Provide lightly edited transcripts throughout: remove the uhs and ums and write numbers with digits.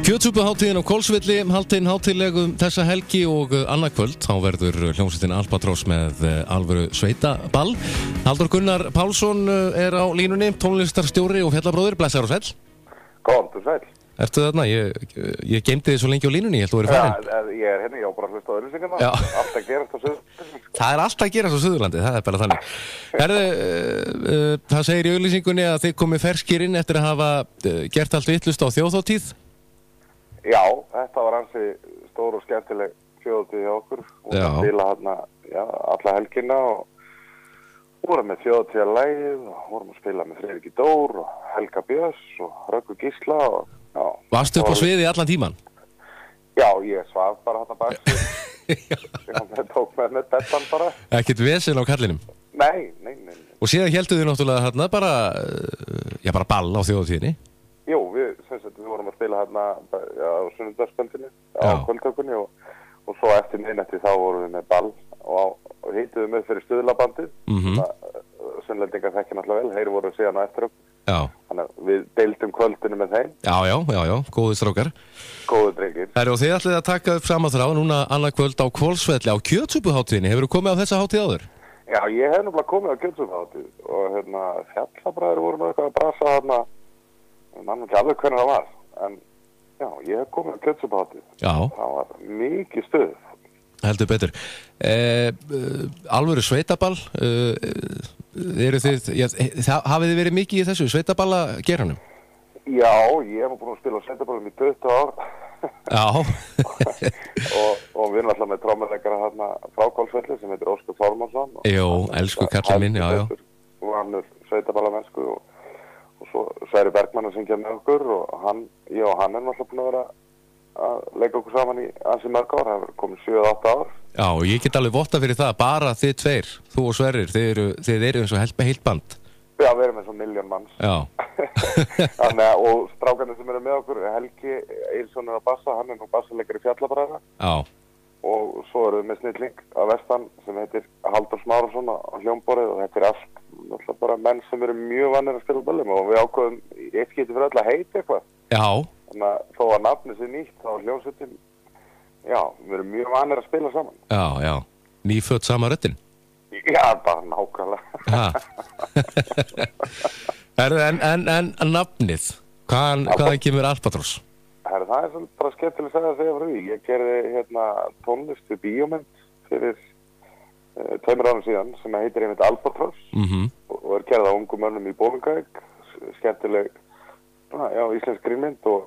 Kjötsúpuhátíðin á Hvolsvelli haldin hátíðlegum þessa helgi og annað kvöld þá verður hljómsveitin Albatross með alvöru sveitaball. Halldór Gunnar Pálsson er á línunni, tónlistarstjóri og fjallabróðir. Blessaður og sæll. Komdu sæll. Ertu þarna? Ég geymdi þig svo lengi á línunni, ég held að þú verið farin. Já, ég er hérna, ég á bara að hlusta á auglýsingarnar. Já. Allt að gerast á Suðurlandi. Það er allt að gerast á Suðurlandi, það er bara þannig. Það segir í auglýsingunni að þið komið ferskir inn eftir að hafa gert allt vitlaust á þjóðhátíð. Já, þetta var ansi stór og skemmtileg þjóðhátíð hjá okkur. Og Já. spila hérna, alla helgina og vorum með þjóðhátíðarlagið og vorum að spila með Friðriki Dór og Helga Björns og Röggu Gísla og já. Varstu upp á sviði allan tíman? Já, ég svaf bara hérna bak. Ég tók með bettan bara. Ekkert vesen á kallinum? Nei. Og síðan héldu þið náttúrulega hérna bara ball á þjóðhátíðinni? Jú, við vorum að spila hérna á sunnudagskvöldinni, á kvöldtökunni og svo eftir miðnætti þá vorum við með ball og hituðum upp fyrir stuðlabandið. Sunnlendingar þekkja náttúrulega vel, þeir voru síðan á eftir okkur. Já. Þannig að við deildum kvöldinu með þeim. Já, góðir strákar. Góðir drengir. Og þið ætlið að taka upp sama þráð núna annað kvöld á Hvolsvelli á Kjötsúpuhátíðinni. Hefurðu komið á þessa hátíð áður? Já, ég hef náttúrulega komið á Kjötsúpuhátíð og fjallabræður voru eitthvað að brasa þarna. Ég man ekki alveg hvernig það var, en já, ég hef komið á Kjötsúpuhátíð. Já. Það var mikið stuð. Heldur betur. Alvöru sveitaball, hafið þið verið mikið í þessu sveitaballa geranum? Já, ég hef búin að spila á sveitaballum í 20 ár. Já. og við erum alltaf með trommuleikara hérna frá Hvolsvelli sem heitir Óskar Þormónsson. Jú, elsku kallinn minn, já. Og hann er sveitaballamennsku og svo Sverri Bergmann að syngja með okkur og hann er náttúrulega búin að vera að leika okkur saman í ansi mörg ár, það hefur komið 7-8 ár. Já, og ég get alveg votta fyrir það, bara þið tveir, þú og Sverrir, þið eru eins og heilt band. Já, við erum eins og 1.000.000 manns. Já. Og strákarnir sem eru með okkur, Helgi Eilsson er á bassa, hann er nú bassaleikari í Fjallabræðra. Já. Og svo erum við með snilling á vestan sem heitir Halldór Smárasson á hljómborðið og þetta er allt náttúrulega bara menn sem eru mjög vanir að spila böllum og við ákveðum eitt skipti fyrir öll að heita eitthvað. Já. Þannig að þó að nafnið sé nýtt þá er hljómsveitin, já, við erum mjög vanir að spila saman. Já. Nýfödd sama röddin? Já, bara nákvæmlega. En nafnið, hvaðan kemur Albatross? Það er bara skemmtileg að segja frá því. Ég gerði tónlist við bíómynd fyrir 2 árum síðan sem heitir einmitt Albatross og er gerð á ungum mönnum í Bolungarvík, skemmtileg, íslensk grínmynd og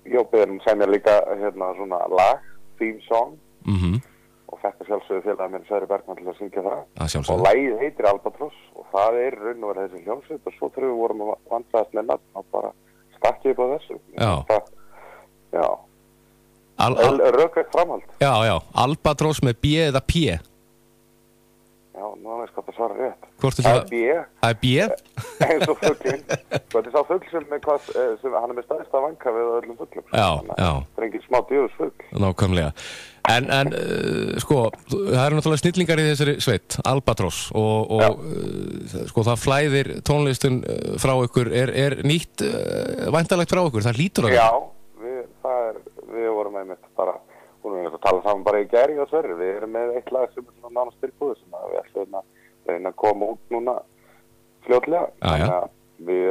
ég beðum semja líka svona lag, theme song og þetta sjálfsögðu félagið minn Sverri Bergmann til að syngja það og lagið heitir Albatross og það er raun og verið þessi hljómsveit og svo þegar við vorum að vandræðast með nafn og bara stakk ég upp á þessu. Já. Rökvægt framhald. Já. Albatross með B eða P? Já, nú er það að svara rétt. Það er B. Það er B? Eins og fuglinn. Þetta er sá fugl sem hann er með stærsta vanga við öllum fuglum. Já. Það er engin smá djöfusfugl. Nákvæmlega. En það eru náttúrulega snillingar í þessari sveit, Albatross og það flæðir tónlistun frá ykkur, er nýtt væntanlegt frá ykkur, það hlýtur að vera? Já, við vorum einmitt bara, hún er að tala saman bara í gær og Sverri, við erum með eitt lag sem er svona nánast tilbúið sem við ætlum að reyna að koma út núna fljótlega, þannig að við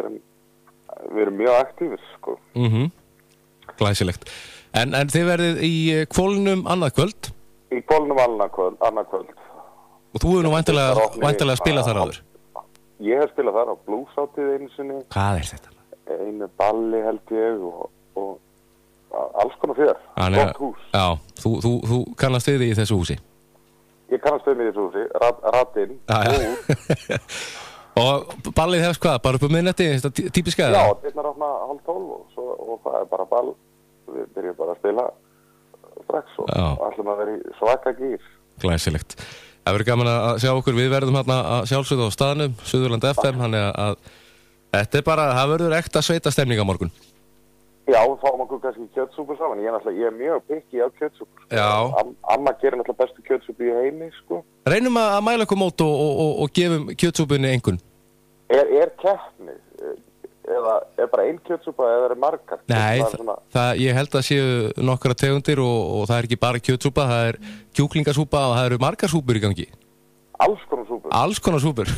erum mjög aktífir, sko. Glæsilegt. En þið verðið í Hvolnum annað kvöld? Í Hvolnum annað kvöld. Og þú hefur nú væntanlega spilað þar áður? Ég hef spilað þar á Blueshátíð einu sinni. Hvað er þetta? Einu balli held ég og alls konar fjör. Gott hús. Já, þú kannast við í þessu húsi? Ég kannast við í þessu húsi, rattinn. Og ballið hefst hvað? Bara upp miðnætti, típiska? Já, þetta opna 11:30 og það er bara ball. Við byrjum bara að spila strax og ætlum að vera í svaka gýr. Glæsilegt. Það verður gaman að sjá okkur, við verðum hérna að sjálfsögðu á staðnum, Suðurland FM, þannig að þetta er bara, það verður ekta sveitastemning á morgun. Já, við fáum okkur kannski kjötsúpu saman, ég er mjög pikki á kjötsúpu. Já. Amma gerir náttúrulega bestu kjötsúpu í heimi, sko. Reynum að mæla okkur mót og gefum kjötsúpunni einhvern. Er keppni? eða er bara ein kjötsúpa eða er margar? Nei, svona... ég held að séu nokkra tegundir og það er ekki bara kjötsúpa, það er kjúklingasúpa og það eru margar súpur í gangi. Alls konar súpur? Alls konar súpur.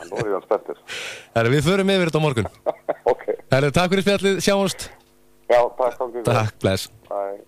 Nú er ég spenntur. Við förum yfir þetta á morgun. Ok. Takk fyrir spjallið, sjáumst. Já, takk. Takk, bless. Bye.